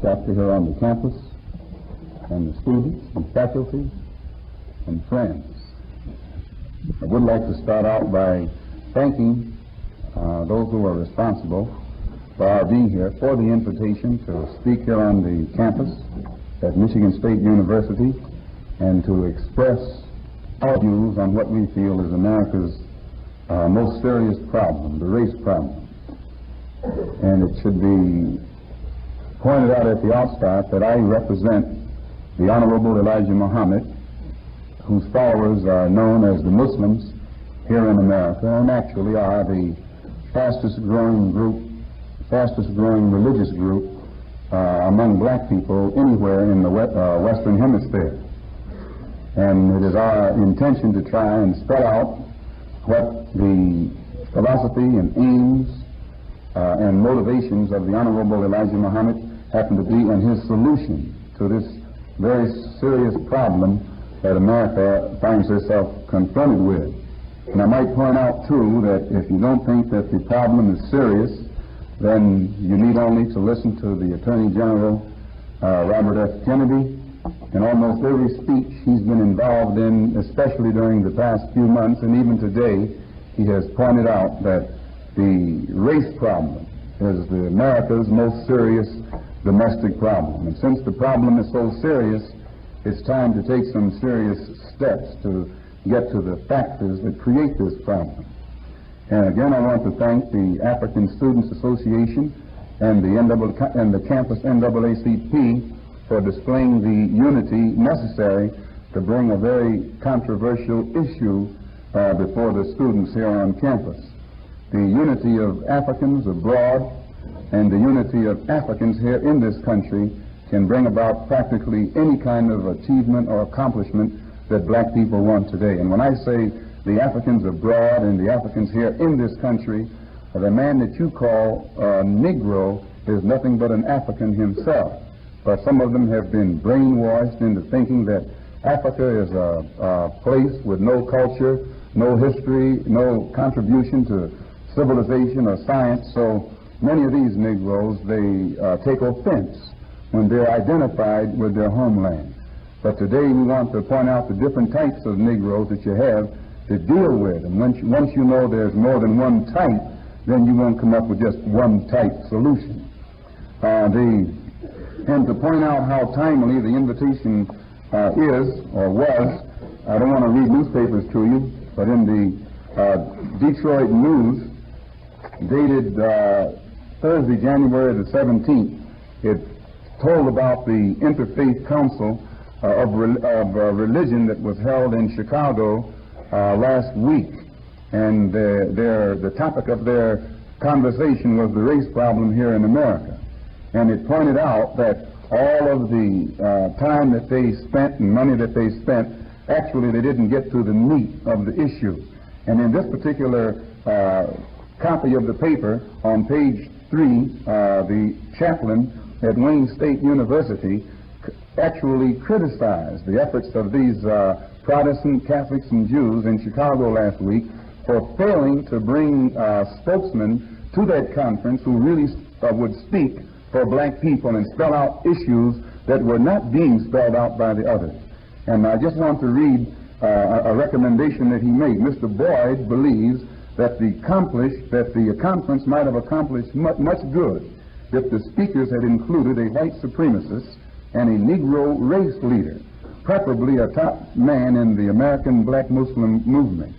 chapter here on the campus, and the students and faculty and friends. I would like to start out by thanking those who are responsible for our being here for the invitation to speak here on the campus at Michigan State University and to express our views on what we feel is America's most serious problem, the race problem. And it should be pointed out at the outset that I represent the Honorable Elijah Muhammad, whose followers are known as the Muslims here in America, and actually are the fastest growing religious group among black people anywhere in the Western Hemisphere. And it is our intention to try and spell out what the philosophy and aims and motivations of the Honorable Elijah Muhammad happen to be, and his solution to this very serious problem that America finds herself confronted with. And I might point out, too, that if you don't think that the problem is serious, then you need only to listen to the Attorney General, Robert F. Kennedy, and almost every speech he's been involved in, especially during the past few months, and even today, he has pointed out that the race problem is America's most serious domestic problem. And since the problem is so serious, it's time to take some serious steps to get to the factors that create this problem. And again, I want to thank the African Students Association and the campus NAACP for displaying the unity necessary to bring a very controversial issue before the students here on campus. The unity of Africans abroad and the unity of Africans here in this country can bring about practically any kind of achievement or accomplishment that black people want today. And when I say the Africans abroad and the Africans here in this country, the man that you call a Negro is nothing but an African himself. But some of them have been brainwashed into thinking that Africa is a place with no culture, no history, no contribution to civilization or science. So many of these Negroes, they take offense when they're identified with their homeland. But today we want to point out the different types of Negroes that you have to deal with. And once you know there's more than one type, then you won't come up with just one type solution. And to point out how timely the invitation is or was, I don't want to read newspapers to you, but in the Detroit News, dated Thursday, January the 17th, it told about the Interfaith Council of Religion that was held in Chicago last week. And the topic of their conversation was the race problem here in America. And it pointed out that all of the time that they spent and money that they spent, actually they didn't get to the meat of the issue. And in this particular copy of the paper, on page 3, the chaplain at Wayne State University actually criticized the efforts of these Protestant, Catholics, and Jews in Chicago last week for failing to bring spokesmen to that conference who really would speak for black people and spell out issues that were not being spelled out by the others. And I just want to read a recommendation that he made. Mr. Boyd believes that the conference might have accomplished much good if the speakers had included a white supremacist and a Negro race leader, preferably a top man in the American black Muslim movement.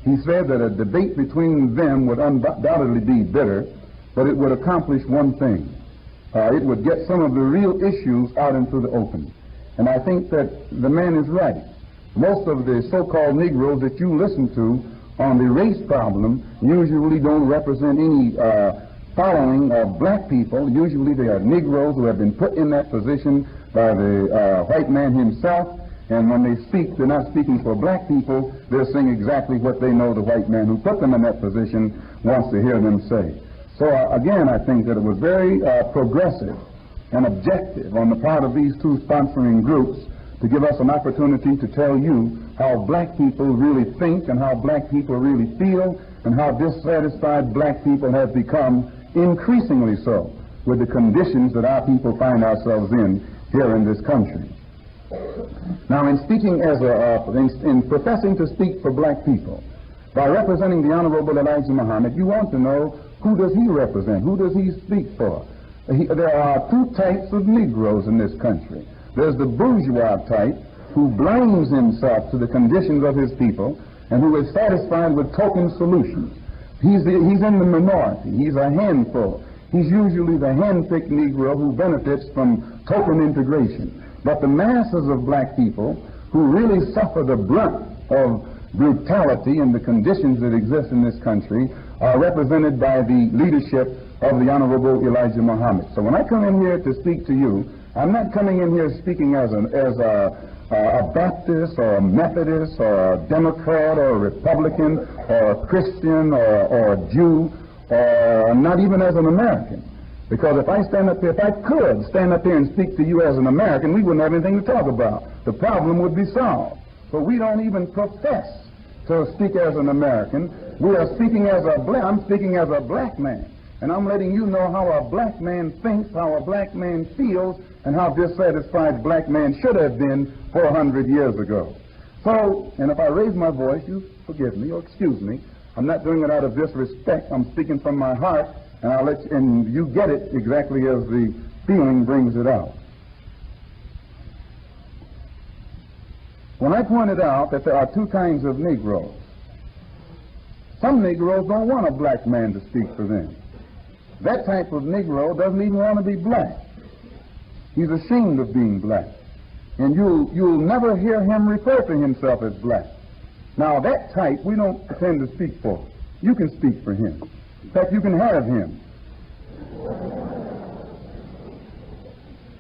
He said that a debate between them would undoubtedly be bitter, but it would accomplish one thing. It would get some of the real issues out into the open. And I think that the man is right. Most of the so-called Negroes that you listen to on the race problem usually don't represent any following of black people. Usually they are Negroes who have been put in that position by the white man himself, and when they speak, they're not speaking for black people, they're saying exactly what they know the white man who put them in that position wants to hear them say. So again, I think that it was very progressive and objective on the part of these two sponsoring groups to give us an opportunity to tell you how black people really think and how black people really feel and how dissatisfied black people have become increasingly so with the conditions that our people find ourselves in here in this country. Now, in speaking in professing to speak for black people, by representing the Honorable Elijah Muhammad, you want to know, who does he represent? Who does he speak for? There are two types of Negroes in this country. There's the bourgeois type, who blinds himself to the conditions of his people and who is satisfied with token solutions. He's in the minority. He's a handful. He's usually the hand-picked Negro who benefits from token integration. But the masses of black people who really suffer the brunt of brutality and the conditions that exist in this country are represented by the leadership of the Honorable Elijah Muhammad. So when I come in here to speak to you, I'm not coming in here speaking as a Baptist or a Methodist or a Democrat or a Republican or a Christian or a Jew, or not even as an American. Because if I could stand up here and speak to you as an American, we wouldn't have anything to talk about. The problem would be solved. But we don't even profess to speak as an American. We are speaking I'm speaking as a black man. And I'm letting you know how a black man thinks, how a black man feels, and how dissatisfied black man should have been 400 years ago. So, and if I raise my voice, you forgive me or excuse me. I'm not doing it out of disrespect. I'm speaking from my heart, and you get it exactly as the feeling brings it out. When I pointed out that there are two kinds of Negroes, some Negroes don't want a black man to speak for them. That type of Negro doesn't even want to be black. He's ashamed of being black. And you'll never hear him refer to himself as black. Now, that type we don't pretend to speak for. You can speak for him. In fact, you can have him.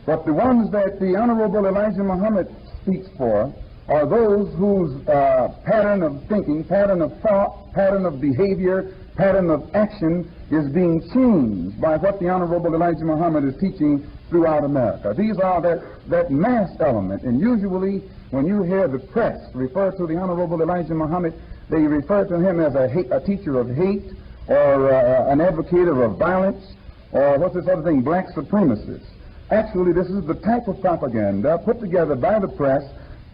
But the ones that the Honorable Elijah Muhammad speaks for are those whose pattern of thinking, pattern of thought, pattern of behavior, pattern of action is being changed by what the Honorable Elijah Muhammad is teaching throughout America. These are that mass element, and usually when you hear the press refer to the Honorable Elijah Muhammad, they refer to him as a teacher of hate, or an advocate of violence, or what's this other thing, black supremacist. Actually, this is the type of propaganda put together by the press,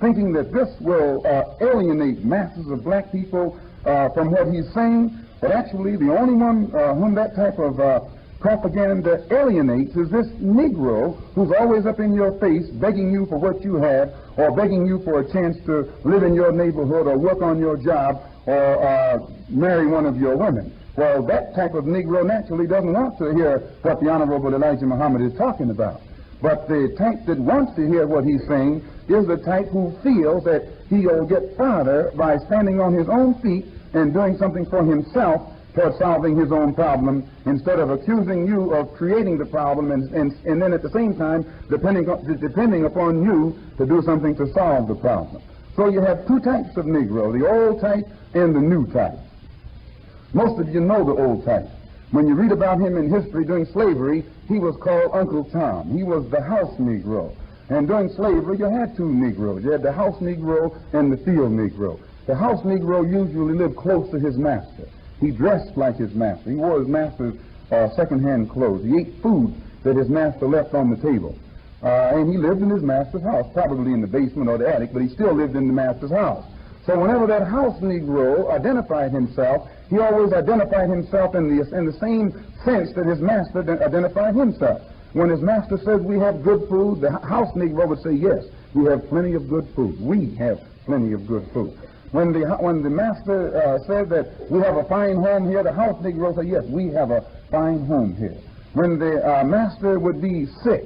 thinking that this will alienate masses of black people from what he's saying. But actually, the only one whom that type of propaganda alienates is this Negro who's always up in your face begging you for what you have, or begging you for a chance to live in your neighborhood or work on your job or marry one of your women. Well, that type of Negro naturally doesn't want to hear what the Honorable Elijah Muhammad is talking about. But the type that wants to hear what he's saying is the type who feels that he'll get farther by standing on his own feet and doing something for himself toward solving his own problem, instead of accusing you of creating the problem and then at the same time depending upon you to do something to solve the problem. So you have two types of Negro, the old type and the new type. Most of you know the old type. When you read about him in history during slavery, he was called Uncle Tom. He was the house Negro. And during slavery, you had two Negroes. You had the house Negro and the field Negro. The house Negro usually lived close to his master. He dressed like his master. He wore his master's second-hand clothes. He ate food that his master left on the table. And he lived in his master's house, probably in the basement or the attic, but he still lived in the master's house. So whenever that house Negro identified himself, he always identified himself in the same sense that his master identified himself. When his master says we have good food, the house Negro would say, yes, we have plenty of good food. We have plenty of good food. When the master said that we have a fine home here, the house Negro said, yes, we have a fine home here. When the master would be sick,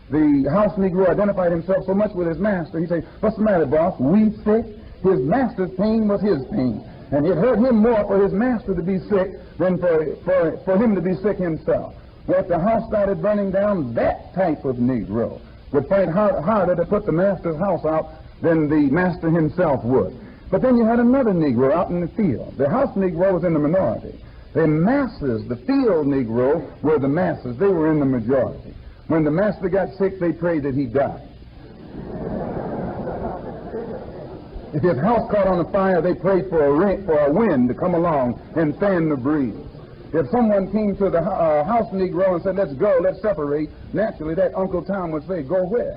the house Negro identified himself so much with his master, he'd say, what's the matter, boss? We sick? His master's pain was his pain. And it hurt him more for his master to be sick than for him to be sick himself. Well, if the house started burning down, that type of Negro would fight harder to put the master's house out than the master himself would. But then you had another Negro out in the field. The house Negro was in the minority. The masses, the field Negro, were the masses. They were in the majority. When the master got sick, they prayed that he died. If his house caught on fire, they prayed for a wind to come along and fan the breeze. If someone came to the house Negro and said, let's go, let's separate, naturally that Uncle Tom would say, go where?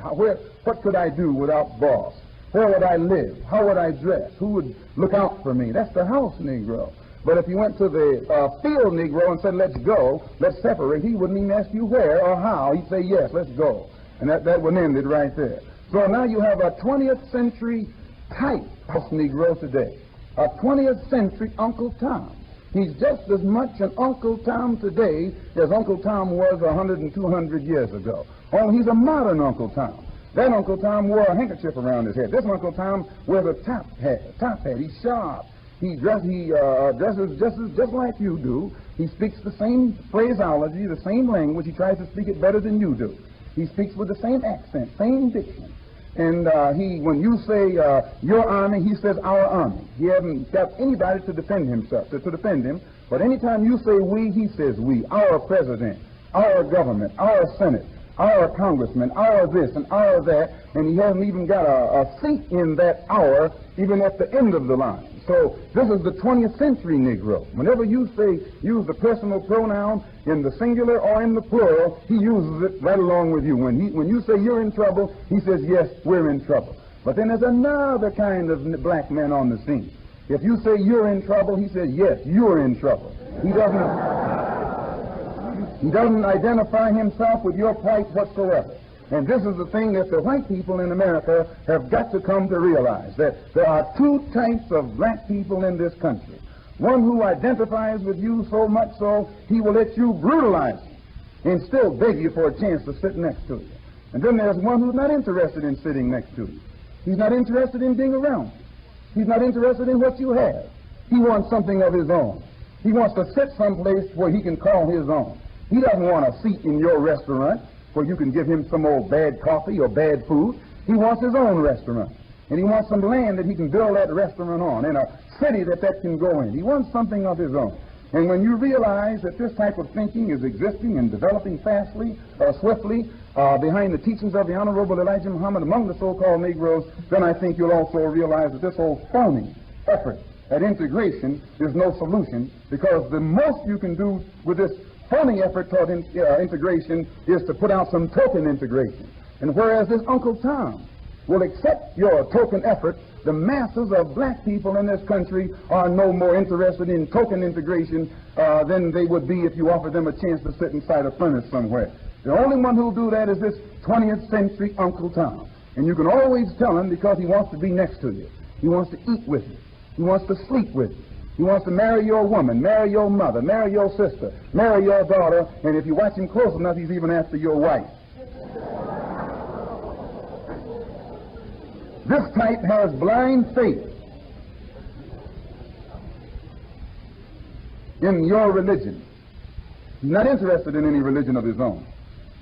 What could I do without boss? Where would I live? How would I dress? Who would look out for me? That's the house Negro. But if you went to the field Negro and said, let's go, let's separate, he wouldn't even ask you where or how. He'd say, yes, let's go. And that would end it right there. So now you have a 20th century type house Negro today. A 20th century Uncle Tom. He's just as much an Uncle Tom today as Uncle Tom was 100 and 200 years ago. Only he's a modern Uncle Tom. That Uncle Tom wore a handkerchief around his head. This Uncle Tom wears a top hat. He's sharp. He dresses just like you do. He speaks the same phraseology, the same language. He tries to speak it better than you do. He speaks with the same accent, same diction. And when you say your army, he says our army. He hasn't got anybody to defend himself, to defend him. But anytime you say we, he says we. Our president, our government, our Senate, our congressman, our this and our that. And he hasn't even got a seat in that our, even at the end of the line. So this is the 20th century Negro. Whenever you say use the personal pronoun in the singular or in the plural, he uses it right along with you. When you say you're in trouble, he says, yes, we're in trouble. But then there's another kind of black man on the scene. If you say you're in trouble, he says, yes, you're in trouble. He doesn't identify himself with your plight whatsoever. And this is the thing that the white people in America have got to come to realize, that there are two types of black people in this country. One who identifies with you so much so he will let you brutalize him and still beg you for a chance to sit next to you. And then there's one who's not interested in sitting next to you. He's not interested in being around you. He's not interested in what you have. He wants something of his own. He wants to sit someplace where he can call his own. He doesn't want a seat in your restaurant where you can give him some old bad coffee or bad food. He wants his own restaurant. And he wants some land that he can build that restaurant on, and a city that can go in. He wants something of his own. And when you realize that this type of thinking is existing and developing swiftly, behind the teachings of the Honorable Elijah Muhammad among the so-called Negroes, then I think you'll also realize that this whole phony effort at integration is no solution, because the most you can do with this phony effort toward integration is to put out some token integration. And whereas this Uncle Tom will accept your token effort, the masses of black people in this country are no more interested in token integration than they would be if you offered them a chance to sit inside a furnace somewhere. The only one who'll do that is this 20th century Uncle Tom. And you can always tell him, because he wants to be next to you. He wants to eat with you. He wants to sleep with you. He wants to marry your woman, marry your mother, marry your sister, marry your daughter, and if you watch him close enough, he's even after your wife. This type has blind faith in your religion. He's not interested in any religion of his own.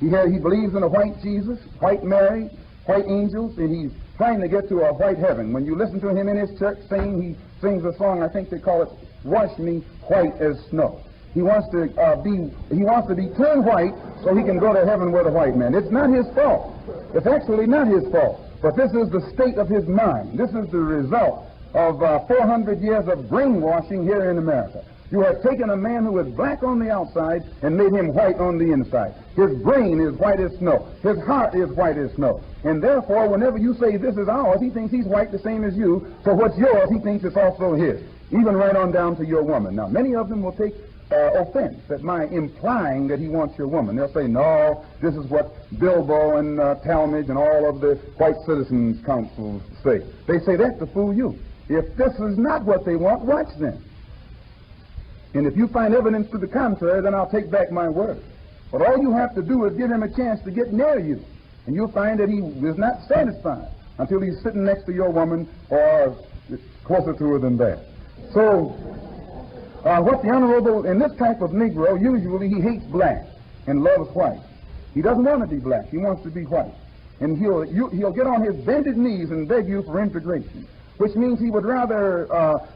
He believes in a white Jesus, white Mary, white angels, and he's trying to get to a white heaven. When you listen to him in his church sing, he sings a song, I think they call it "Wash Me White as Snow." He wants to be turned white so he can go to heaven with a white man. It's not his fault. It's actually not his fault. But this is the state of his mind. This is the result of 400 years of brainwashing here in America. You have taken a man who is black on the outside and made him white on the inside. His brain is white as snow. His heart is white as snow. And therefore, whenever you say this is ours, he thinks he's white the same as you. So what's yours, he thinks it's also his. Even right on down to your woman. Now, many of them will take offense at my implying that he wants your woman. They'll say, no, this is what Bilbo and Talmadge and all of the white citizens' councils say. They say that to fool you. If this is not what they want, watch them. And if you find evidence to the contrary, then I'll take back my word. But all you have to do is give him a chance to get near you. And you'll find that he is not satisfied until he's sitting next to your woman or closer to her than that. So, what the Honorable, in this type of Negro, usually he hates black and loves white. He doesn't want to be black. He wants to be white. And he'll get on his bended knees and beg you for integration, which means he would rather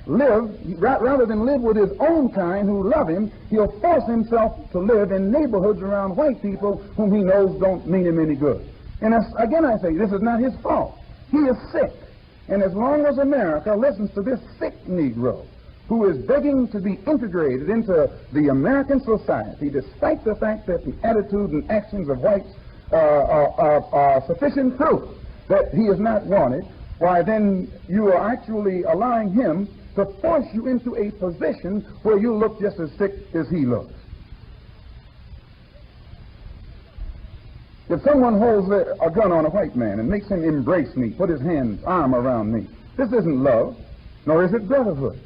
rather than live with his own kind who love him, he'll force himself to live in neighborhoods around white people whom he knows don't mean him any good. And again I say, this is not his fault. He is sick. And as long as America listens to this sick Negro, who is begging to be integrated into the American society, despite the fact that the attitude and actions of whites are sufficient proof that he is not wanted, why then you are actually allowing him to force you into a position where you look just as sick as he looks. If someone holds a gun on a white man and makes him embrace me, put his arm around me, this isn't love, nor is it brotherhood.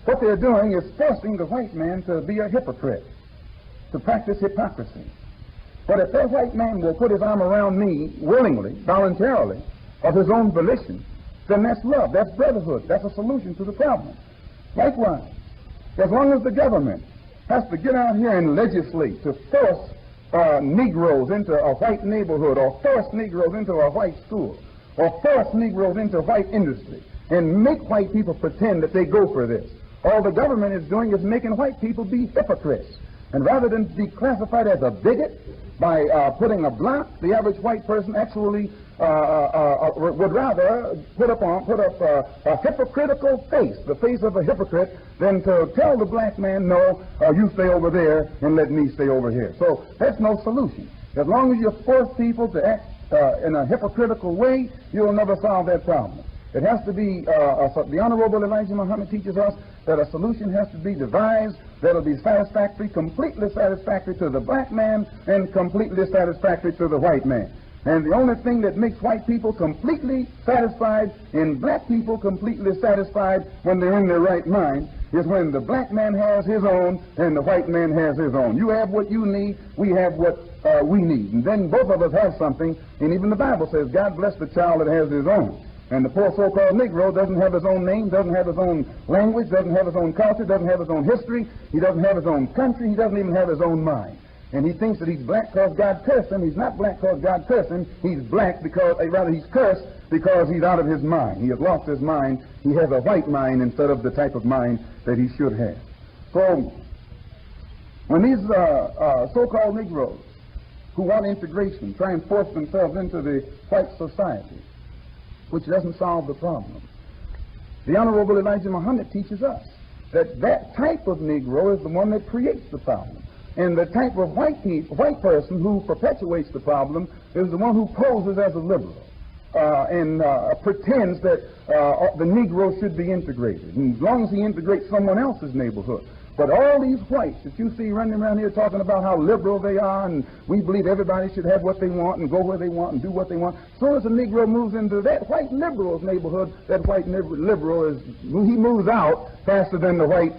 What they're doing is forcing the white man to be a hypocrite, to practice hypocrisy. But if that white man will put his arm around me willingly, voluntarily, of his own volition, then that's love, that's brotherhood, that's a solution to the problem. Likewise, as long as the government has to get out here and legislate to force Negroes into a white neighborhood, or force Negroes into a white school, or force Negroes into white industry, and make white people pretend that they go for this, all the government is doing is making white people be hypocrites. And rather than be classified as a bigot by putting a block, the average white person actually would rather put up a hypocritical face, the face of a hypocrite, than to tell the black man, no, you stay over there and let me stay over here. So that's no solution. As long as you force people to act in a hypocritical way, you'll never solve that problem. It has to be, the Honorable Elijah Muhammad teaches us that a solution has to be devised that'll be satisfactory, completely satisfactory to the black man and completely satisfactory to the white man. And the only thing that makes white people completely satisfied and black people completely satisfied when they're in their right mind is when the black man has his own and the white man has his own. You have what you need, we have what we need. And then both of us have something, and even the Bible says, God bless the child that has his own. And the poor so-called Negro doesn't have his own name, doesn't have his own language, doesn't have his own culture, doesn't have his own history, he doesn't have his own country, he doesn't even have his own mind. And he thinks that he's black because God cursed him. He's not black because God cursed him. He's black because, rather he's cursed because he's out of his mind. He has lost his mind. He has a white mind instead of the type of mind that he should have. So when these so-called Negroes who want integration try and force themselves into the white society, which doesn't solve the problem, the Honorable Elijah Muhammad teaches us that that type of Negro is the one that creates the problem. And the type of white person who perpetuates the problem is the one who poses as a liberal and pretends that the Negro should be integrated, and as long as he integrates someone else's neighborhood. But all these whites that you see running around here talking about how liberal they are and we believe everybody should have what they want and go where they want and do what they want, as soon as a Negro moves into that white liberal's neighborhood, that white liberal he moves out faster than the white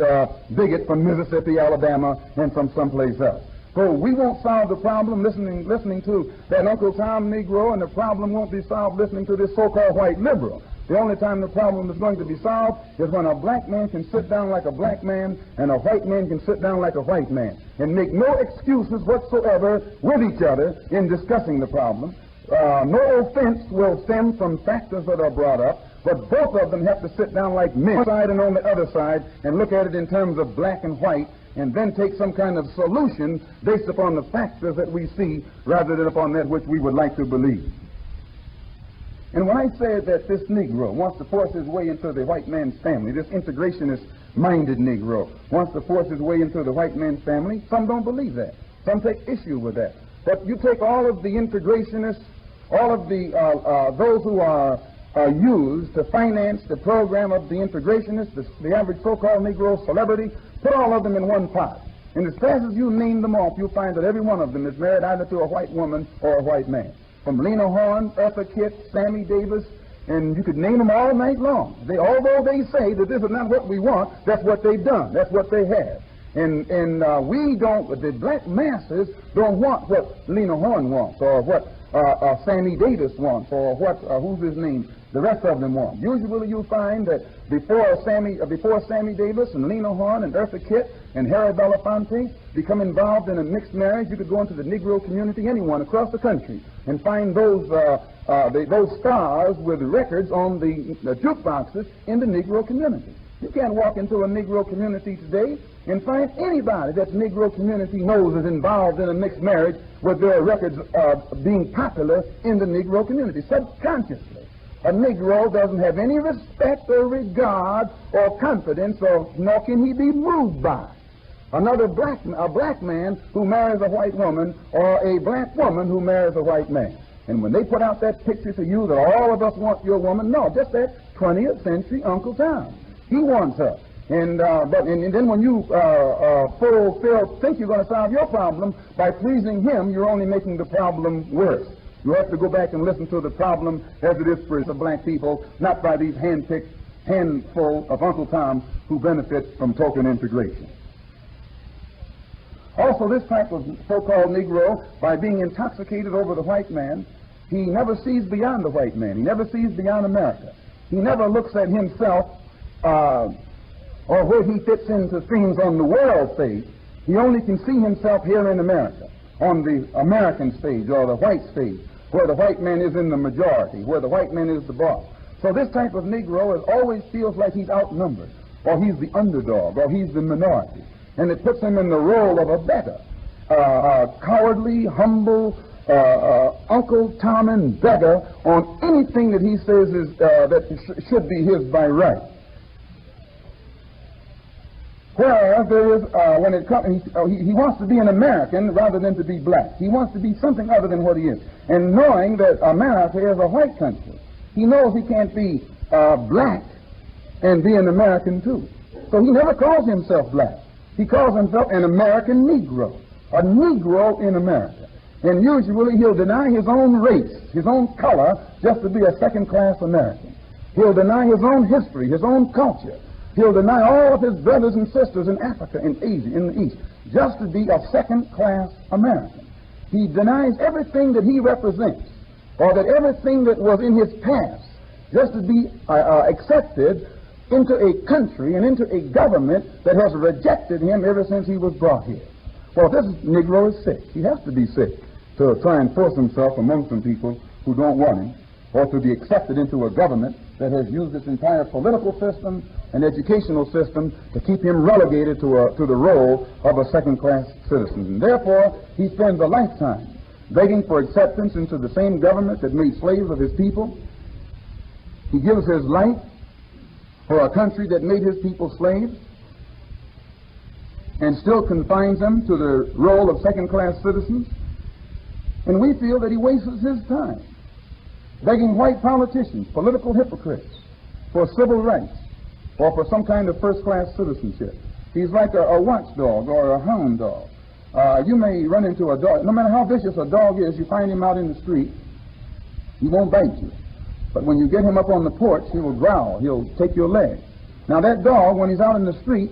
bigot from Mississippi, Alabama, and from someplace else. So we won't solve the problem listening to that Uncle Tom Negro, and the problem won't be solved listening to this so-called white liberal. The only time the problem is going to be solved is when a black man can sit down like a black man and a white man can sit down like a white man and make no excuses whatsoever with each other in discussing the problem. No offense will stem from factors that are brought up, but both of them have to sit down like men, one side and on the other side, and look at it in terms of black and white, and then take some kind of solution based upon the factors that we see rather than upon that which we would like to believe. And when I say that this Negro wants to force his way into the white man's family, this integrationist-minded Negro wants to force his way into the white man's family, some don't believe that. Some take issue with that. But you take all of the integrationists, all of the those who are used to finance the program of the integrationists, the average so-called Negro celebrity, put all of them in one pot. And as fast as you name them off, you'll find that every one of them is married either to a white woman or a white man. From Lena Horne, Eartha Kitt, Sammy Davis, and you could name them all night long. Although they say that this is not what we want, that's what they've done. That's what they have. And we don't, the black masses don't want what Lena Horne wants, or what Sammy Davis wants, or what, who's his name, the rest of them want. Usually you'll find that before Sammy Davis and Lena Horne and Eartha Kitt and Harry Belafonte become involved in a mixed marriage, you could go into the Negro community, anyone across the country, and find those stars with records on the jukeboxes in the Negro community. You can't walk into a Negro community today and find anybody that the Negro community knows is involved in a mixed marriage with their records being popular in the Negro community, subconsciously. A Negro doesn't have any respect or regard or confidence, or nor can he be moved by a black man who marries a white woman, or a black woman who marries a white man. And when they put out that picture to you that all of us want your woman, no, just that 20th century Uncle Tom. He wants her. And then when you think you're going to solve your problem by pleasing him, you're only making the problem worse. You have to go back and listen to the problem as it is for the black people, not by these hand-picked handful of Uncle Toms who benefit from token integration. Also, this type of so-called Negro, by being intoxicated over the white man, he never sees beyond the white man. He never sees beyond America. He never looks at himself or where he fits into things on the world stage. He only can see himself here in America, on the American stage or the white stage, where the white man is in the majority, where the white man is the boss. So this type of Negro always feels like he's outnumbered, or he's the underdog, or he's the minority. And it puts him in the role of a beggar, cowardly, humble, Uncle Tom and beggar on anything that he says is that should be his by right. Whereas there is, when it comes, he wants to be an American rather than to be black. He wants to be something other than what he is. And knowing that America is a white country, he knows he can't be black and be an American too. So he never calls himself black. He calls himself an American Negro, a Negro in America. And usually he'll deny his own race, his own color, just to be a second-class American. He'll deny his own history, his own culture. He'll deny all of his brothers and sisters in Africa, in Asia, in the East, just to be a second-class American. He denies everything that he represents, or that everything that was in his past, just to be accepted into a country and into a government that has rejected him ever since he was brought here. Well, this Negro is sick. He has to be sick to try and force himself among some people who don't want him, or to be accepted into a government that has used its entire political system and educational system to keep him relegated to the role of a second-class citizen. And therefore, he spends a lifetime begging for acceptance into the same government that made slaves of his people. He gives his life for a country that made his people slaves and still confines them to the role of second-class citizens. And we feel that he wastes his time begging white politicians, political hypocrites, for civil rights or for some kind of first-class citizenship. He's like a watchdog or a hound dog. You may run into a dog. No matter how vicious a dog is, you find him out in the street, he won't bite you. But when you get him up on the porch, he will growl. He'll take your leg. Now that dog, when he's out in the street,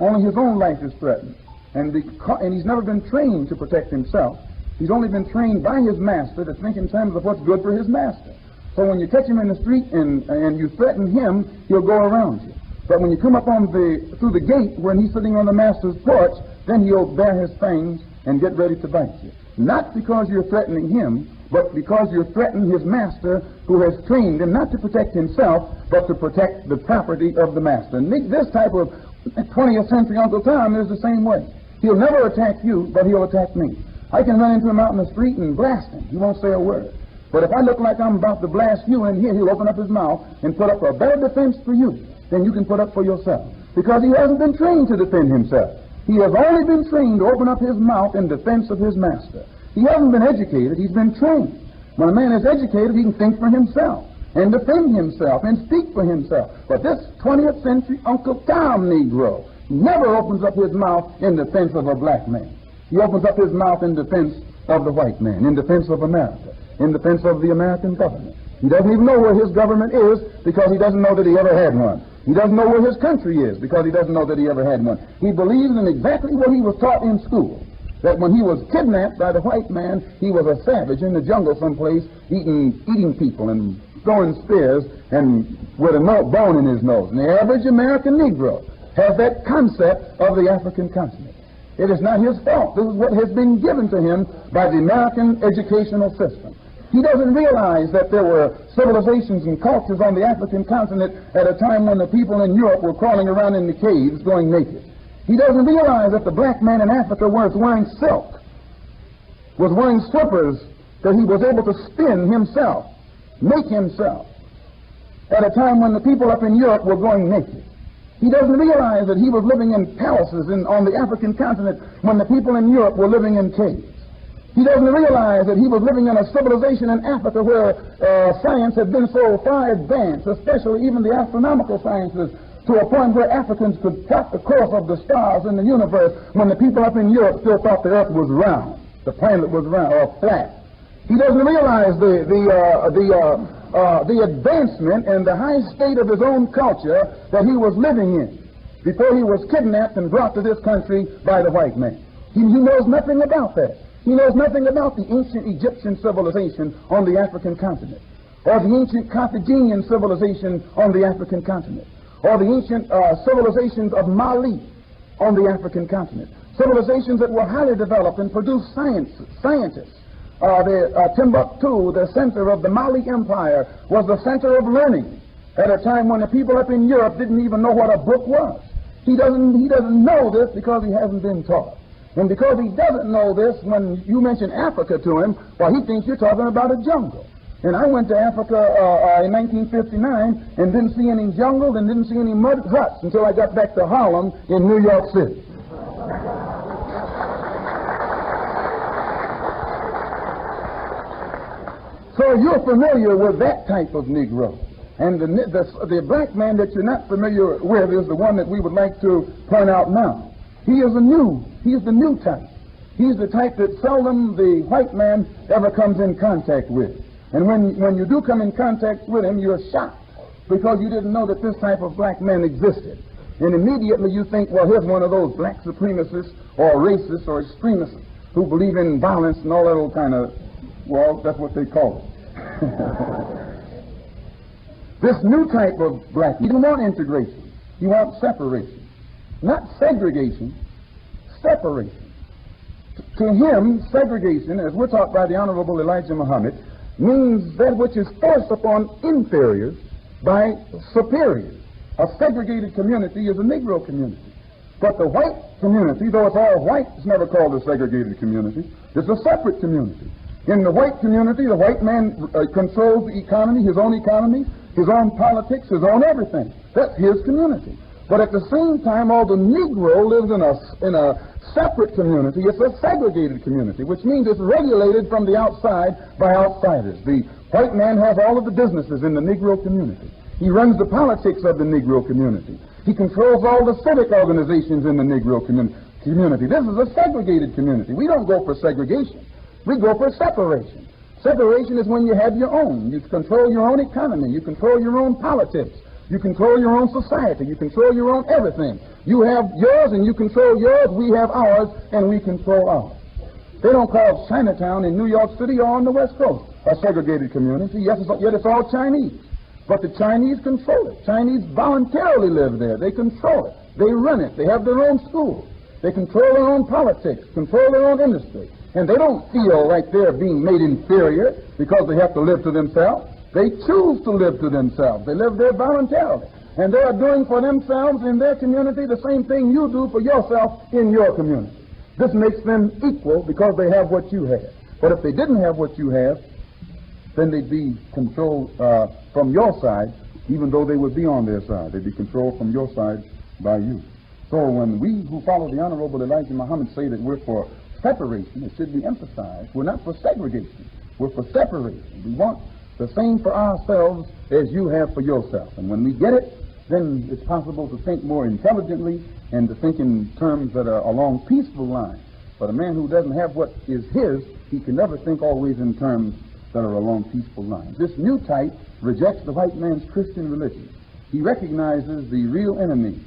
only his own life is threatened. And he's never been trained to protect himself. He's only been trained by his master to think in terms of what's good for his master. So when you catch him in the street and you threaten him, he'll go around you. But when you come up through the gate when he's sitting on the master's porch, then he'll bare his fangs and get ready to bite you. Not because you're threatening him, but because you're threatening his master, who has trained him not to protect himself, but to protect the property of the master. And this type of 20th century Uncle Tom is the same way. He'll never attack you, but he'll attack me. I can run into him out in the street and blast him. He won't say a word. But if I look like I'm about to blast you in here, he'll open up his mouth and put up a better defense for you than you can put up for yourself. Because he hasn't been trained to defend himself. He has only been trained to open up his mouth in defense of his master. He hasn't been educated, he's been trained. When a man is educated, he can think for himself and defend himself and speak for himself. But this 20th century Uncle Tom Negro never opens up his mouth in defense of a black man. He opens up his mouth in defense of the white man, in defense of America, in defense of the American government. He doesn't even know where his government is because he doesn't know that he ever had one. He doesn't know where his country is because he doesn't know that he ever had one. He believes in exactly what he was taught in school, that when he was kidnapped by the white man, he was a savage in the jungle someplace, eating people and throwing spears and with a bone in his nose. And the average American Negro has that concept of the African continent. It is not his fault. This is what has been given to him by the American educational system. He doesn't realize that there were civilizations and cultures on the African continent at a time when the people in Europe were crawling around in the caves going naked. He doesn't realize that the black man in Africa was wearing silk, was wearing slippers that he was able to spin himself, make himself. at a time when the people up in Europe were going naked. He doesn't realize that he was living in palaces on the African continent when the people in Europe were living in caves. He doesn't realize that he was living in a civilization in Africa where science had been so far advanced, especially even the astronomical sciences, to a point where Africans could plot the course of the stars in the universe when the people up in Europe still thought the earth was round, the planet was round or flat. He doesn't realize the advancement and the high state of his own culture that he was living in before he was kidnapped and brought to this country by the white man. He knows nothing about that. He knows nothing about the ancient Egyptian civilization on the African continent, or the ancient Carthaginian civilization on the African continent, or the ancient civilizations of Mali on the African continent, civilizations that were highly developed and produced scientists. Timbuktu, the center of the Mali Empire, was the center of learning at a time when the people up in Europe didn't even know what a book was. He doesn't know this because he hasn't been taught. And because he doesn't know this, when you mention Africa to him, well, he thinks you're talking about a jungle. And I went to Africa in 1959 and didn't see any jungle and didn't see any mud huts until I got back to Harlem in New York City. So you're familiar with that type of Negro. And the black man that you're not familiar with is the one that we would like to point out now. He is the new type. He's the type that seldom the white man ever comes in contact with. And when you do come in contact with him, you're shocked because you didn't know that this type of black man existed. And immediately you think, well, here's one of those black supremacists or racists or extremists who believe in violence and all that old kind of, well, that's what they call it. This new type of black, he doesn't want integration. He wants separation. Not segregation, separation. To him, segregation, as we're taught by the Honorable Elijah Muhammad, means that which is forced upon inferiors by superiors. A segregated community is a Negro community. But the white community, though it's all white, it's never called a segregated community. It's a separate community. In the white community, the white man controls the economy, his own politics, his own everything. That's his community. But at the same time, all the Negro lives in a separate community. It's a segregated community, which means it's regulated from the outside by outsiders. The white man has all of the businesses in the Negro community. He runs the politics of the Negro community. He controls all the civic organizations in the Negro community. This is a segregated community. We don't go for segregation. We go for separation. Separation is when you have your own. You control your own economy. You control your own politics. You control your own society. You control your own everything. You have yours and you control yours. We have ours and we control ours. They don't call Chinatown in New York City or on the West Coast a segregated community. Yet it's all Chinese. But the Chinese control it. Chinese voluntarily live there. They control it. They run it. They have their own schools. They control their own politics, control their own industry. And they don't feel like they're being made inferior because they have to live to themselves. They choose to live to themselves. They live there voluntarily. And they are doing for themselves in their community the same thing you do for yourself in your community. This makes them equal because they have what you have. But if they didn't have what you have, then they'd be controlled from your side, even though they would be on their side. They'd be controlled from your side by you. So when we who follow the Honorable Elijah Muhammad say that we're for separation, it should be emphasized. We're not for segregation. We're for separation. We want the same for ourselves as you have for yourself. And when we get it, then it's possible to think more intelligently and to think in terms that are along peaceful lines. But a man who doesn't have what is his, he can never think always in terms that are along peaceful lines. This new type rejects the white man's Christian religion. He recognizes the real enemy.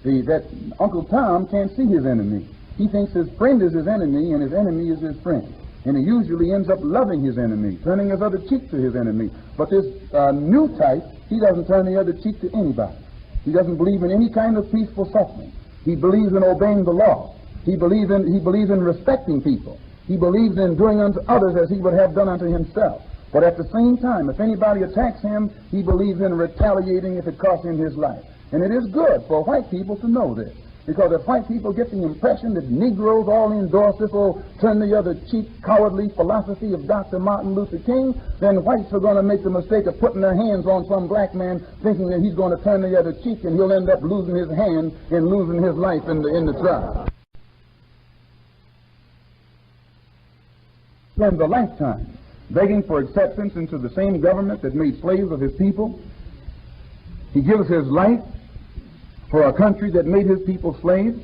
That Uncle Tom can't see his enemy. He thinks his friend is his enemy and his enemy is his friend. And he usually ends up loving his enemy, turning his other cheek to his enemy. But this new type, he doesn't turn the other cheek to anybody. He doesn't believe in any kind of peaceful suffering. He believes in obeying the law. He believes in respecting people. He believes in doing unto others as he would have done unto himself. But at the same time, if anybody attacks him, he believes in retaliating if it costs him his life. And it is good for white people to know this. Because if white people get the impression that Negroes all endorse this old turn the other cheek, cowardly philosophy of Dr. Martin Luther King, then whites are going to make the mistake of putting their hands on some black man thinking that he's going to turn the other cheek, and he'll end up losing his hand and losing his life in the trial. Spends a lifetime begging for acceptance into the same government that made slaves of his people. He gives his life for a country that made his people slaves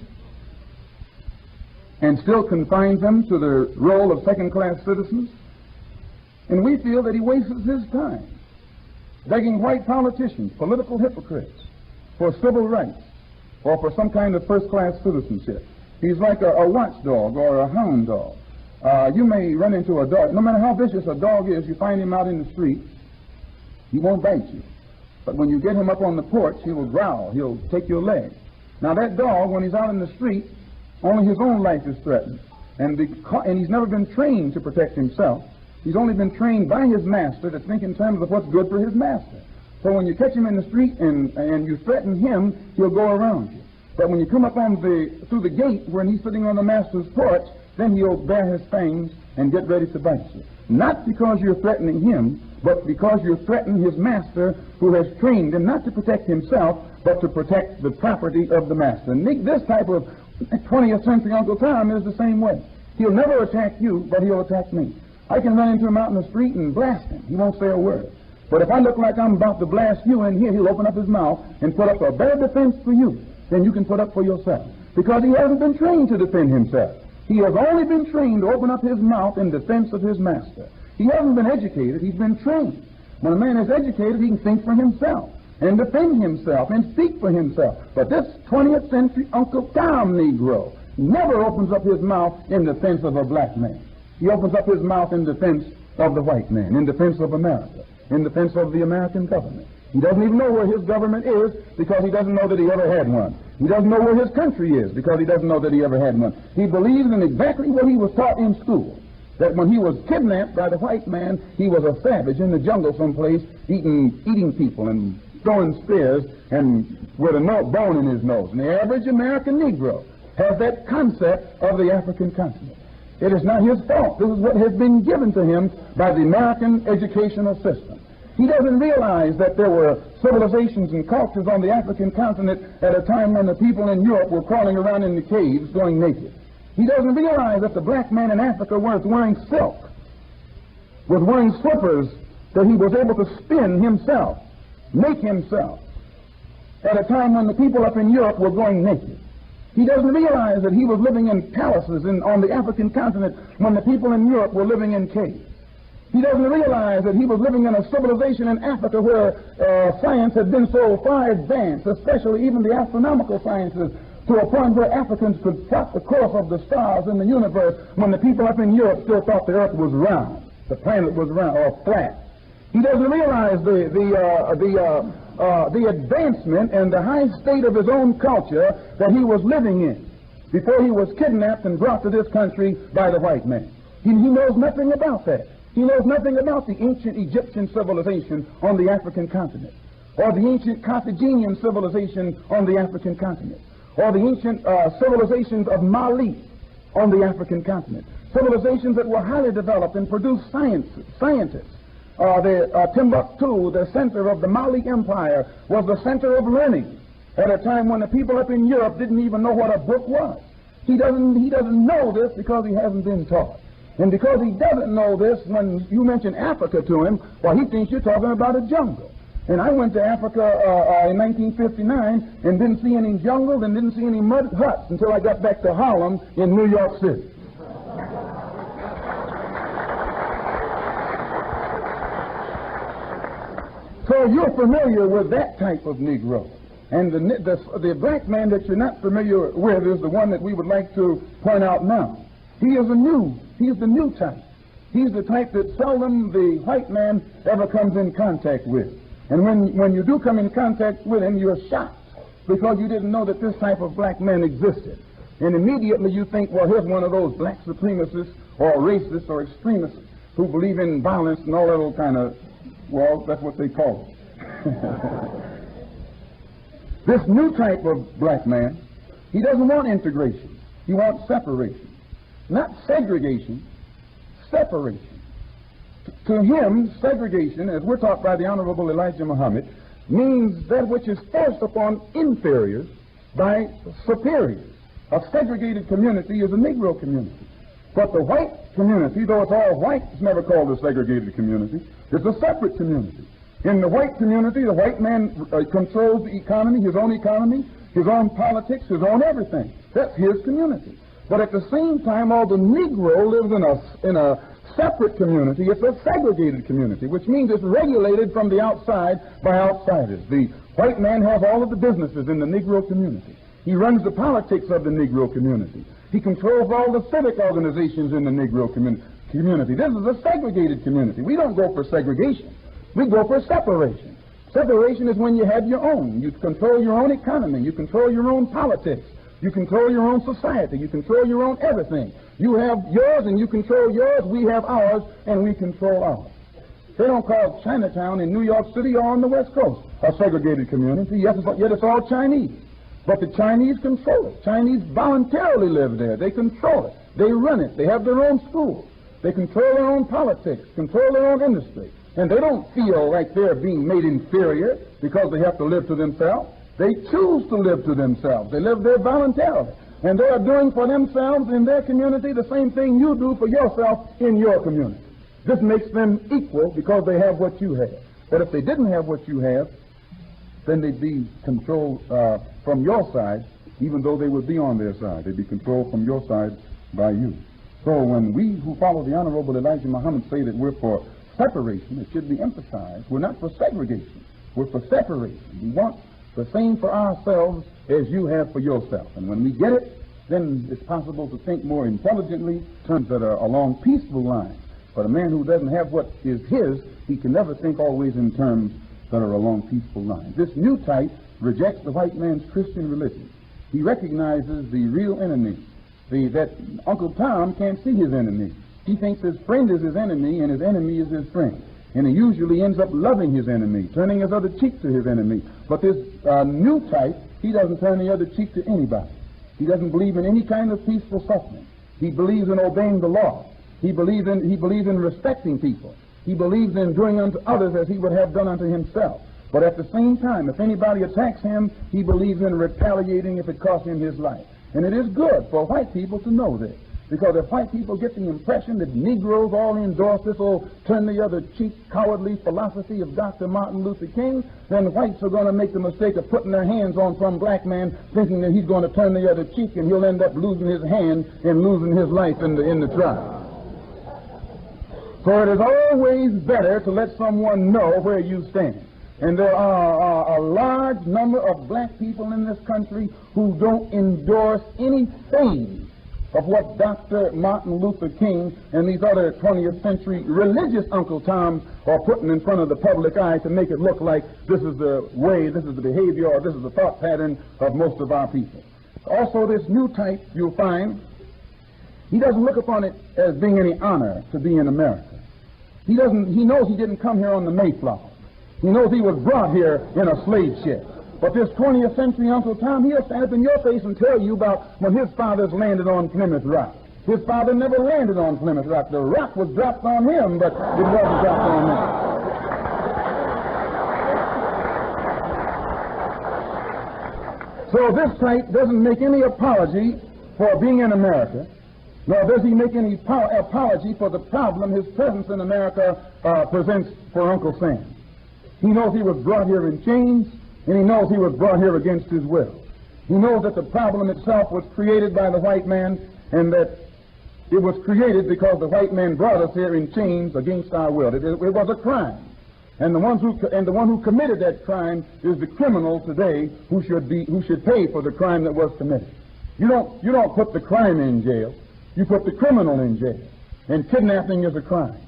and still confines them to the role of second-class citizens. And we feel that he wastes his time begging white politicians, political hypocrites, for civil rights or for some kind of first-class citizenship. He's like a watchdog or a hound dog. You may run into a dog. No matter how vicious a dog is, you find him out in the street, he won't bite you. But when you get him up on the porch, he will growl. He'll take your leg. Now that dog, when he's out in the street, only his own life is threatened. And he's never been trained to protect himself. He's only been trained by his master to think in terms of what's good for his master. So when you catch him in the street and you threaten him, he'll go around you. But when you come up through the gate when he's sitting on the master's porch, then he'll bare his fangs and get ready to bite you. Not because you're threatening him, but because you're threatening his master, who has trained him not to protect himself, but to protect the property of the master. And this type of 20th century Uncle Tom is the same way. He'll never attack you, but he'll attack me. I can run into him out in the street and blast him. He won't say a word. But if I look like I'm about to blast you in here, he'll open up his mouth and put up a better defense for you than you can put up for yourself. Because he hasn't been trained to defend himself. He has only been trained to open up his mouth in defense of his master. He hasn't been educated, he's been trained. When a man is educated, he can think for himself and defend himself and speak for himself. But this 20th century Uncle Tom Negro never opens up his mouth in defense of a black man. He opens up his mouth in defense of the white man, in defense of America, in defense of the American government. He doesn't even know where his government is because he doesn't know that he ever had one. He doesn't know where his country is because he doesn't know that he ever had one. He believes in exactly what he was taught in school, that when he was kidnapped by the white man, he was a savage in the jungle someplace, eating people and throwing spears and with a bone in his nose. And the average American Negro has that concept of the African continent. It is not his fault. This is what has been given to him by the American educational system. He doesn't realize that there were civilizations and cultures on the African continent at a time when the people in Europe were crawling around in the caves going naked. He doesn't realize that the black man in Africa was wearing silk, was wearing slippers that he was able to spin himself, make himself, at a time when the people up in Europe were going naked. He doesn't realize that he was living in palaces on the African continent when the people in Europe were living in caves. He doesn't realize that he was living in a civilization in Africa where science had been so far advanced, especially even the astronomical sciences, to a point where Africans could plot the course of the stars in the universe when the people up in Europe still thought the earth was round, the planet was round or flat. He doesn't realize the advancement and the high state of his own culture that he was living in before he was kidnapped and brought to this country by the white man. He knows nothing about that. He knows nothing about the ancient Egyptian civilization on the African continent, or the ancient Carthaginian civilization on the African continent, or the ancient civilizations of Mali on the African continent, civilizations that were highly developed and produced scientists. Timbuktu, the center of the Mali Empire, was the center of learning at a time when the people up in Europe didn't even know what a book was. He doesn't know this because he hasn't been taught. And because he doesn't know this, when you mention Africa to him, well, he thinks you're talking about a jungle. And I went to Africa in 1959 and didn't see any jungle and didn't see any mud huts until I got back to Harlem in New York City. So you're familiar with that type of Negro. And the black man that you're not familiar with is the one that we would like to point out now. He's the new type. He's the type that seldom the white man ever comes in contact with. And when you do come in contact with him, you're shocked because you didn't know that this type of black man existed. And immediately you think, well, here's one of those black supremacists or racists or extremists who believe in violence and all that old kind of, well, that's what they call it. This new type of black man He doesn't want integration. He wants separation. Not segregation, separation. To him, segregation, as we're taught by the Honorable Elijah Muhammad, means that which is forced upon inferiors by superiors. A segregated community is a Negro community. But the white community, though it's all white, it's never called a segregated community. It's a separate community. In the white community, the white man controls the economy, his own politics, his own everything. That's his community. But at the same time, all the Negro lives in a separate community. It's a segregated community, which means it's regulated from the outside by outsiders. The white man has all of the businesses in the Negro community. He runs the politics of the Negro community. He controls all the civic organizations in the Negro community. This is a segregated community. We don't go for segregation. We go for separation. Separation is when you have your own. You control your own economy. You control your own politics. You control your own society. You control your own everything. You have yours and you control yours. We have ours and we control ours. They don't call Chinatown in New York City or on the West Coast a segregated community, yet it's all Chinese. But the Chinese control it. Chinese voluntarily live there. They control it. They run it. They have their own schools. They control their own politics, control their own industry. And they don't feel like they're being made inferior because they have to live to themselves. They choose to live to themselves. They live there voluntarily. And they are doing for themselves in their community the same thing you do for yourself in your community. This makes them equal because they have what you have. But if they didn't have what you have, then they'd be controlled from your side, even though they would be on their side. They'd be controlled from your side by you. So when we who follow the Honorable Elijah Muhammad say that we're for separation, it should be emphasized. We're not for segregation. We're for separation. We want the same for ourselves as you have for yourself. And when we get it, then it's possible to think more intelligently, terms that are along peaceful lines. But a man who doesn't have what is his, he can never think always in terms that are along peaceful lines. This new type rejects the white man's Christian religion. He recognizes the real enemy, that Uncle Tom can't see his enemy. He thinks his friend is his enemy and his enemy is his friend. And he usually ends up loving his enemy, turning his other cheek to his enemy. But this new type, he doesn't turn the other cheek to anybody. He doesn't believe in any kind of peaceful suffering. He believes in obeying the law. He believes in respecting people. He believes in doing unto others as he would have done unto himself. But at the same time, if anybody attacks him, he believes in retaliating if it costs him his life. And it is good for white people to know this. Because if white people get the impression that Negroes all endorse this old turn the other cheek cowardly philosophy of Dr. Martin Luther King, then whites are going to make the mistake of putting their hands on some black man thinking that he's going to turn the other cheek and he'll end up losing his hand and losing his life in the trial. So it is always better to let someone know where you stand. And there are a large number of black people in this country who don't endorse anything of what Dr. Martin Luther King and these other 20th century religious Uncle Toms are putting in front of the public eye to make it look like this is the way, this is the behavior, or this is the thought pattern of most of our people. Also, this new type, you'll find, he doesn't look upon it as being any honor to be in America. He knows he didn't come here on the Mayflower. He knows he was brought here in a slave ship. But this 20th century Uncle Tom, he'll stand up in your face and tell you about when his fathers landed on Plymouth Rock. His father never landed on Plymouth Rock. The rock was dropped on him, but it wasn't dropped on him. So this type doesn't make any apology for being in America, nor does he make any apology for the problem his presence in America presents for Uncle Sam. He knows he was brought here in chains, and he knows he was brought here against his will. He knows that the problem itself was created by the white man, and that it was created because the white man brought us here in chains against our will. It was a crime. And the one who committed that crime is the criminal today who should pay for the crime that was committed. You don't put the crime in jail. You put the criminal in jail. And kidnapping is a crime.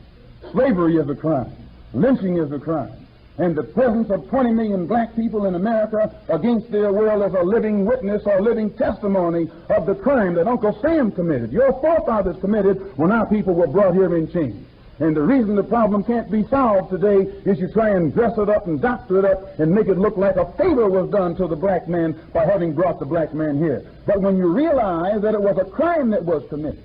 Slavery is a crime. Lynching is a crime. And the presence of 20 million black people in America against their will is a living witness or living testimony of the crime that Uncle Sam committed, your forefathers committed when our people were brought here in chains. And the reason the problem can't be solved today is you try and dress it up and doctor it up and make it look like a favor was done to the black man by having brought the black man here. But when you realize that it was a crime that was committed,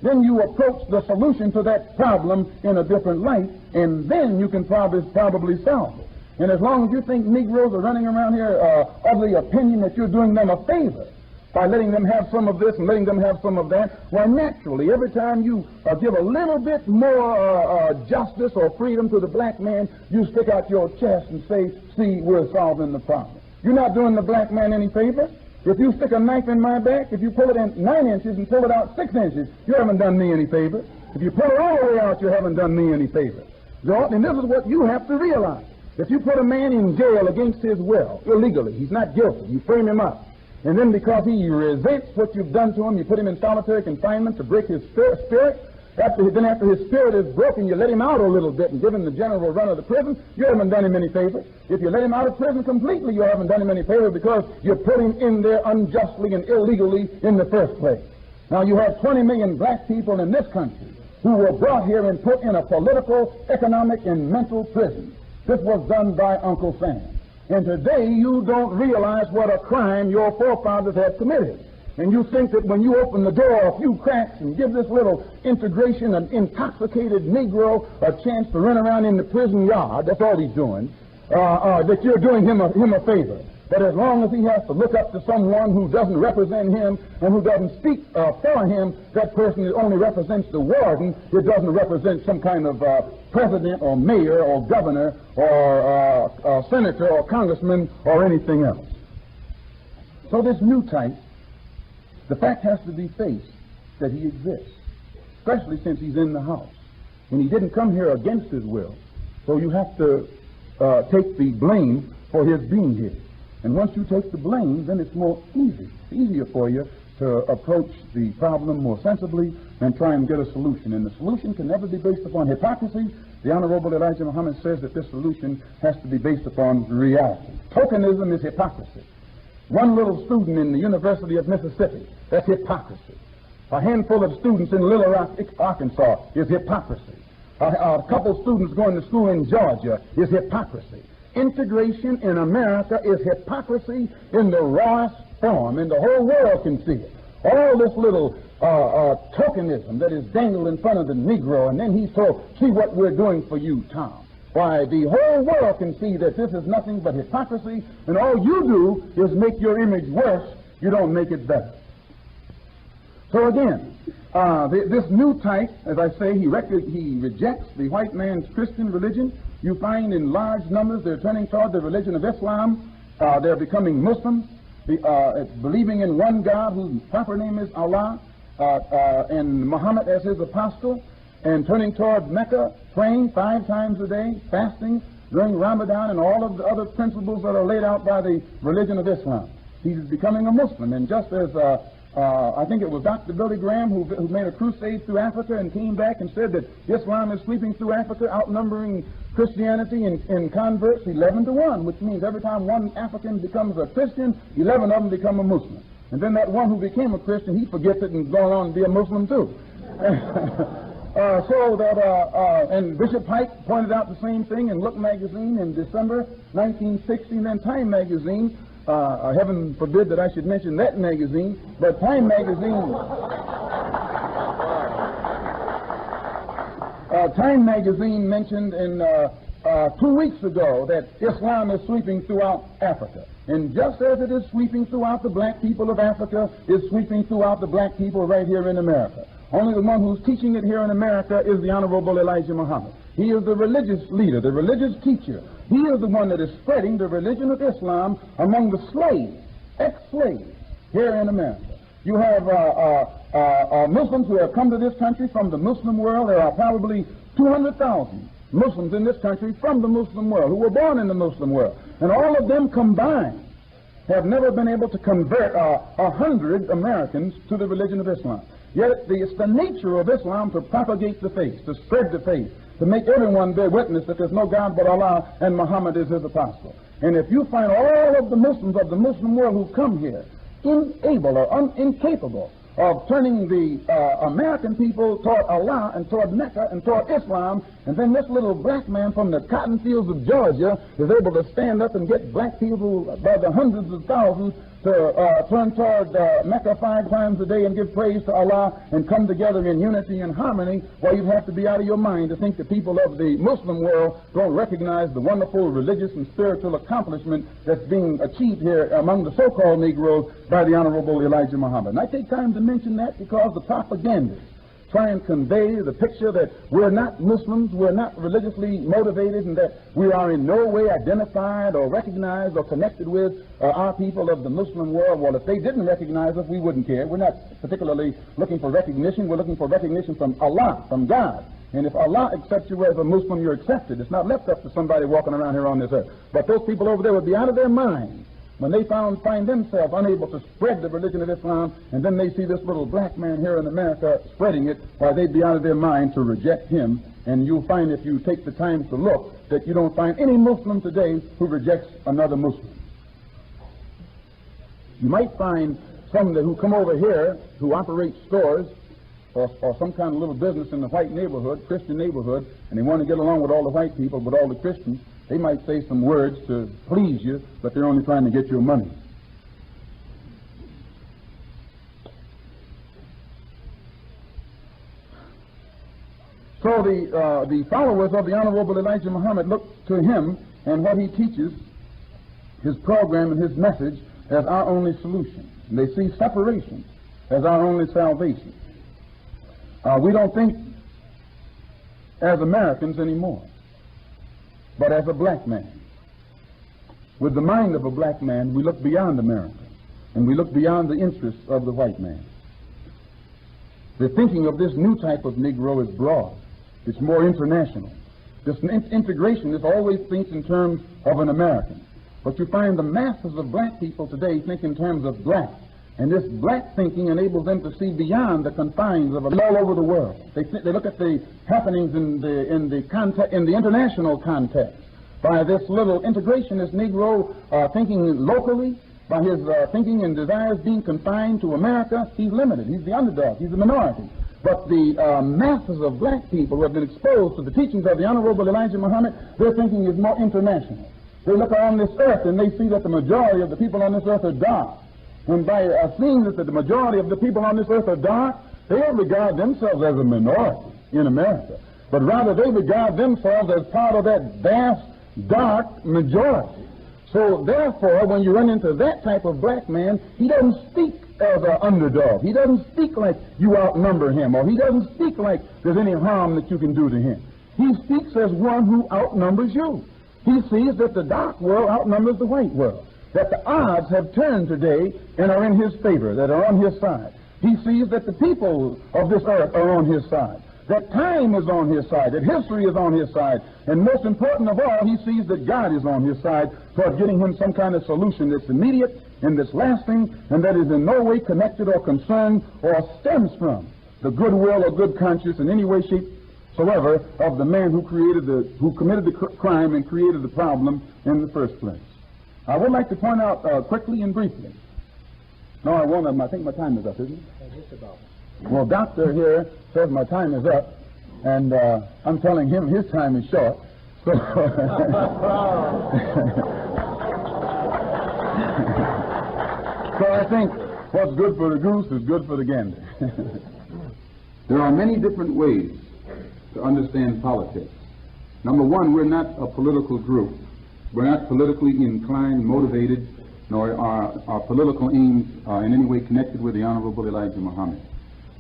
then you approach the solution to that problem in a different light, and then you can probably solve it. And as long as you think Negroes are running around here of the opinion that you're doing them a favor by letting them have some of this and letting them have some of that, why, naturally, every time you give a little bit more justice or freedom to the black man, you stick out your chest and say, see, we're solving the problem. You're not doing the black man any favor. If you stick a knife in my back, if you pull it in 9 inches and pull it out 6 inches, you haven't done me any favor. If you pull it all the way out, you haven't done me any favor. And this is what you have to realize. If you put a man in jail against his will, illegally, he's not guilty, you frame him up. And then because he resents what you've done to him, you put him in solitary confinement to break his spirit. After his spirit is broken, you let him out a little bit and give him the general run of the prison, you haven't done him any favor. If you let him out of prison completely, you haven't done him any favor because you put him in there unjustly and illegally in the first place. Now, you have 20 million black people in this country who were brought here and put in a political, economic, and mental prison. This was done by Uncle Sam. And today you don't realize what a crime your forefathers have committed. And you think that when you open the door a few cracks and give this little integration, an intoxicated Negro, a chance to run around in the prison yard, that's all he's doing, that you're doing him a favor. But as long as he has to look up to someone who doesn't represent him and who doesn't speak for him, that person only represents the warden. It doesn't represent some kind of president or mayor or governor or senator or congressman or anything else. So this new type, the fact has to be faced that he exists, especially since he's in the house. And he didn't come here against his will, so you have to take the blame for his being here. And once you take the blame, then it's easier for you to approach the problem more sensibly and try and get a solution. And the solution can never be based upon hypocrisy. The Honorable Elijah Muhammad says that this solution has to be based upon reality. Tokenism is hypocrisy. One little student in the University of Mississippi, that's hypocrisy. A handful of students in Little Rock, Arkansas, is hypocrisy. A couple students going to school in Georgia is hypocrisy. Integration in America is hypocrisy in the rawest form, and the whole world can see it. All this little tokenism that is dangled in front of the Negro, and then he's told, see what we're doing for you, Tom. Why, the whole world can see that this is nothing but hypocrisy, and all you do is make your image worse. You don't make it better. So again, this new type, as I say, he rejects the white man's Christian religion. You find in large numbers they're turning toward the religion of Islam. They're becoming Muslims, believing in one God whose proper name is Allah, and Muhammad as his apostle, and turning toward Mecca, praying 5 times a day, fasting during Ramadan, and all of the other principles that are laid out by the religion of Islam. He's becoming a Muslim, and just as I think it was Dr. Billy Graham who made a crusade through Africa and came back and said that Islam is sweeping through Africa, outnumbering Christianity in converts 11-1, which means every time one African becomes a Christian, 11 of them become a Muslim. And then that one who became a Christian, he forgets it and goes on to be a Muslim too. And Bishop Pike pointed out the same thing in Look magazine in December 1960, and then Time magazine. Heaven forbid that I should mention that magazine, but Time magazine Time magazine mentioned in 2 weeks ago that Islam is sweeping throughout Africa. And just as it is sweeping throughout the black people of Africa, it's sweeping throughout the black people right here in America. Only the one who's teaching it here in America is the Honorable Elijah Muhammad. He is the religious leader, the religious teacher. He is the one that is spreading the religion of Islam among the slaves, ex-slaves, here in America. You have Muslims who have come to this country from the Muslim world. There are probably 200,000 Muslims in this country from the Muslim world who were born in the Muslim world. And all of them combined have never been able to convert 100 Americans to the religion of Islam. Yet it's the nature of Islam to propagate the faith, to spread the faith, to make everyone bear witness that there's no God but Allah and Muhammad is his apostle. And if you find all of the Muslims of the Muslim world who come here unable or incapable of turning the American people toward Allah and toward Mecca and toward Islam, and then this little black man from the cotton fields of Georgia is able to stand up and get black people by the hundreds of thousands to turn toward Mecca 5 times a day and give praise to Allah and come together in unity and harmony. Well, you'd have to be out of your mind to think the people of the Muslim world don't recognize the wonderful religious and spiritual accomplishment that's being achieved here among the so-called Negroes by the Honorable Elijah Muhammad. And I take time to mention that because the propagandists try and convey the picture that we're not Muslims, we're not religiously motivated, and that we are in no way identified or recognized or connected with our people of the Muslim world. Well, if they didn't recognize us, we wouldn't care. We're not particularly looking for recognition. We're looking for recognition from Allah, from God. And if Allah accepts you as a Muslim, you're accepted. It's not left up to somebody walking around here on this earth. But those people over there would be out of their minds when they find themselves unable to spread the religion of Islam, and then they see this little black man here in America spreading it, why they'd be out of their mind to reject him. And you'll find, if you take the time to look, that you don't find any Muslim today who rejects another Muslim. You might find some who come over here who operate stores or some kind of little business in the white neighborhood, Christian neighborhood, and they want to get along with all the white people, but all the Christians. They might say some words to please you, but they're only trying to get your money. So the followers of the Honorable Elijah Muhammad look to him and what he teaches, his program and his message, as our only solution. And they see separation as our only salvation. We don't think as Americans anymore, but as a black man. With the mind of a black man, we look beyond America, and we look beyond the interests of the white man. The thinking of this new type of Negro is broad. It's more international. This integrationist always thinks in terms of an American. But you find the masses of black people today think in terms of black. And this black thinking enables them to see beyond the confines of all over the world. They look at the happenings in the international context. By this little integrationist Negro thinking locally, by his thinking and desires being confined to America, he's limited. He's the underdog. He's the minority. But the masses of black people who have been exposed to the teachings of the Honorable Elijah Muhammad, their thinking is more international. They look on this earth and they see that the majority of the people on this earth are dark. And by seeing that the majority of the people on this earth are dark, they don't regard themselves as a minority in America, but rather they regard themselves as part of that vast, dark majority. So therefore, when you run into that type of black man, he doesn't speak as an underdog. He doesn't speak like you outnumber him, or he doesn't speak like there's any harm that you can do to him. He speaks as one who outnumbers you. He sees that the dark world outnumbers the white world, that the odds have turned today and are in his favor, that are on his side. He sees that the people of this earth are on his side, that time is on his side, that history is on his side, and most important of all, he sees that God is on his side toward getting him some kind of solution that's immediate and that's lasting, and that is in no way connected or concerned or stems from the goodwill or good conscience in any way, shape, soever of the man who committed the crime and created the problem in the first place. I would like to point out quickly and briefly. No, I won't. I think my time is up, isn't it? Just about. Well, Doctor here says my time is up, and I'm telling him his time is short. So, so I think what's good for the goose is good for the gander. There are many different ways to understand politics. Number one, we're not a political group. We're not politically inclined, motivated, nor are our political aims in any way connected with the Honorable Elijah Muhammad.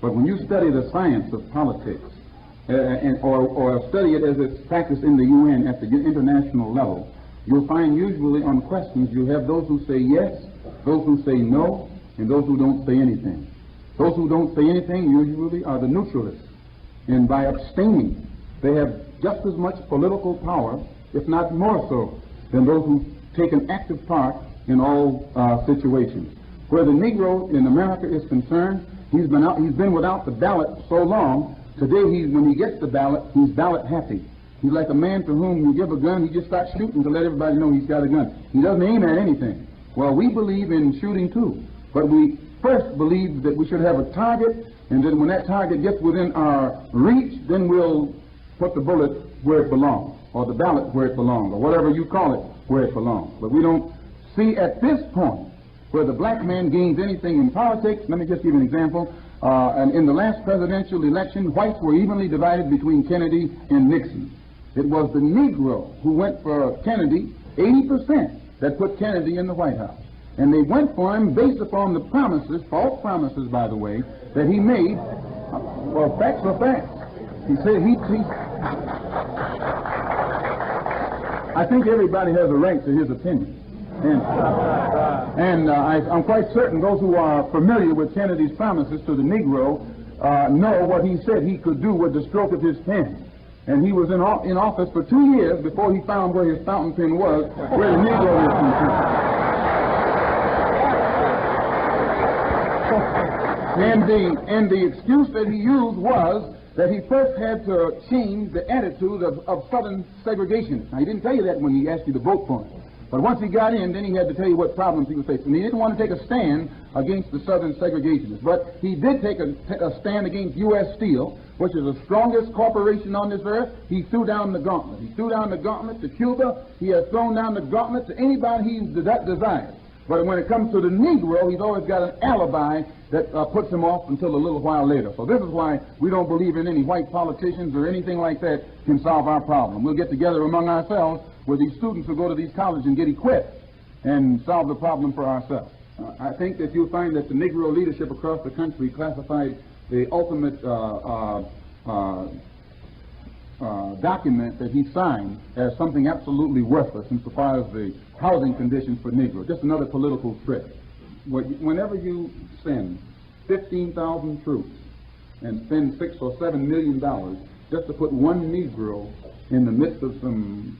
But when you study the science of politics, or study it as it's practiced in the UN at the international level, you'll find usually on questions you have those who say yes, those who say no, and those who don't say anything. Those who don't say anything usually are the neutralists. And by abstaining, they have just as much political power, if not more so, than those who take an active part in all situations. Where the Negro in America is concerned, he's been without the ballot so long. Today, when he gets the ballot, he's ballot happy. He's like a man to whom you give a gun, he just starts shooting to let everybody know he's got a gun. He doesn't aim at anything. Well, we believe in shooting too, but we first believe that we should have a target, and then when that target gets within our reach, then we'll put the bullet where it belongs, or the ballot where it belongs, or whatever you call it where it belongs. But we don't see at this point where the black man gains anything in politics. Let me just give you an example. And in the last presidential election, whites were evenly divided between Kennedy and Nixon. It was the Negro who went for Kennedy, 80%, that put Kennedy in the White House. And they went for him based upon the promises, false promises, by the way, that he made. Well, facts are facts. He said I think everybody has a right to his opinion. And I'm quite certain those who are familiar with Kennedy's promises to the Negro know what he said he could do with the stroke of his pen. And he was in office for 2 years before he found where his fountain pen was, where the Negro was concerned. And the excuse that he used was that he first had to change the attitude of Southern segregationists. Now, he didn't tell you that when he asked you to vote for him. But once he got in, then he had to tell you what problems he was facing. And he didn't want to take a stand against the Southern segregationists. But he did take a stand against U.S. Steel, which is the strongest corporation on this earth. He threw down the gauntlet. He threw down the gauntlet to Cuba. He has thrown down the gauntlet to anybody he desires. But when it comes to the Negro, he's always got an alibi that puts him off until a little while later. So this is why we don't believe in any white politicians or anything like that can solve our problem. We'll get together among ourselves with these students who go to these colleges and get equipped and solve the problem for ourselves. I think that you'll find that the Negro leadership across the country classified the ultimate document that he signed as something absolutely worthless insofar as the housing conditions for Negroes. Just another political trick. Whenever you send 15,000 troops and spend $6 or $7 million just to put one Negro in the midst of some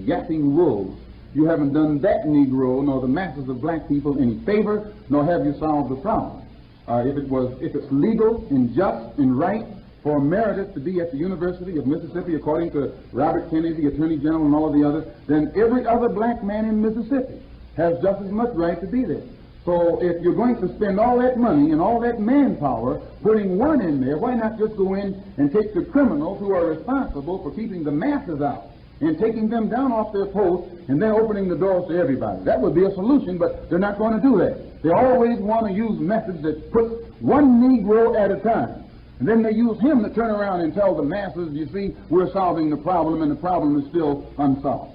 yapping wolves, you haven't done that Negro nor the masses of black people any favor, nor have you solved the problem. If it's legal and just and right for Meredith to be at the University of Mississippi, according to Robert Kennedy, the Attorney General, and all of the others, then every other black man in Mississippi has just as much right to be there. So if you're going to spend all that money and all that manpower putting one in there, why not just go in and take the criminals who are responsible for keeping the masses out and taking them down off their posts and then opening the doors to everybody? That would be a solution, but they're not going to do that. They always want to use methods that put one Negro at a time. And then they use him to turn around and tell the masses, you see, we're solving the problem, and the problem is still unsolved.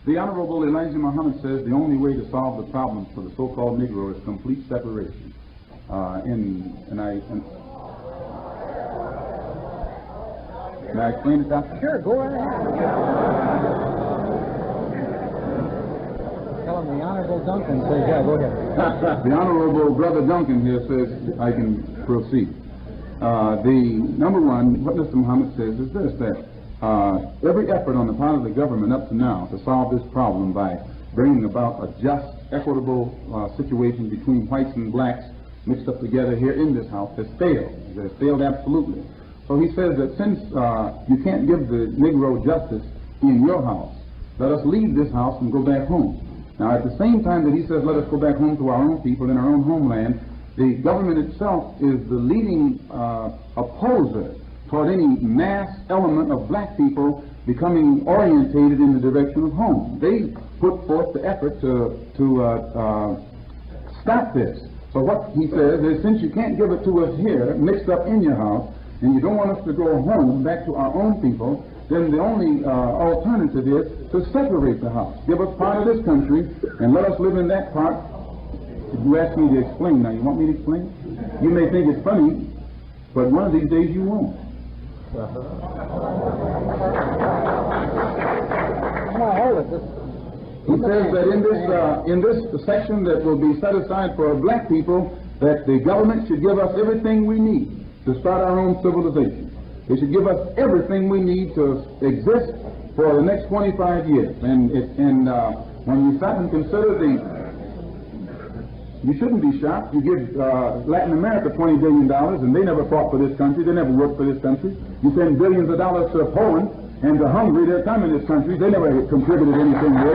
The Honorable Elijah Muhammad says the only way to solve the problems for the so-called Negro is complete separation. Can I explain it, Doctor? Sure, go right ahead. Tell him the Honorable Duncan says, yeah, go ahead. The Honorable Brother Duncan here says I can proceed. The number one, what Mr. Muhammad says is this, that every effort on the part of the government up to now to solve this problem by bringing about a just, equitable situation between whites and blacks mixed up together here in this house has failed. It has failed absolutely. So he says that since you can't give the Negro justice in your house, let us leave this house and go back home. Now, at the same time that he says let us go back home to our own people in our own homeland, the government itself is the leading opposer toward any mass element of black people becoming orientated in the direction of home. They put forth the effort to stop this. So what he says is, since you can't give it to us here, mixed up in your house, and you don't want us to go home, back to our own people, then the only alternative is to separate the house. Give us part of this country, and let us live in that part. You asked me to explain. Now, you want me to explain? You may think it's funny, but one of these days you won't. He says that in this section that will be set aside for black people, that the government should give us everything we need to start our own civilization. They should give us everything we need to exist for the next 25 years. And when you stop and consider you shouldn't be shocked. You give Latin America $20 billion, and they never fought for this country. They never worked for this country. You send billions of dollars to Poland and to Hungary. They're communist countries. They never contributed anything there.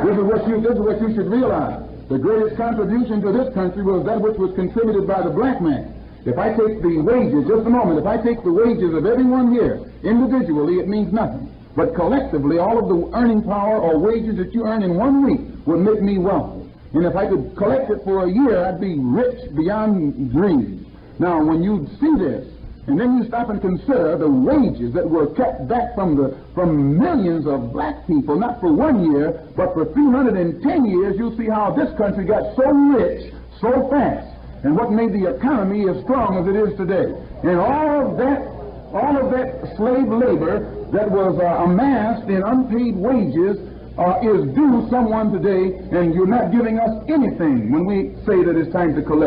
This is what you should realize. The greatest contribution to this country was that which was contributed by the black man. If I take the wages, just a moment, if I take the wages of everyone here, individually, it means nothing. But collectively, all of the earning power or wages that you earn in 1 week would make me wealthy. And if I could collect it for a year, I'd be rich beyond dreams. Now, when you see this, and then you stop and consider the wages that were kept back from millions of black people, not for 1 year, but for 310 years, you'll see how this country got so rich so fast, and what made the economy as strong as it is today. And all of that slave labor that was amassed in unpaid wages is due someone today, and you're not giving us anything when we say that it's time to collect.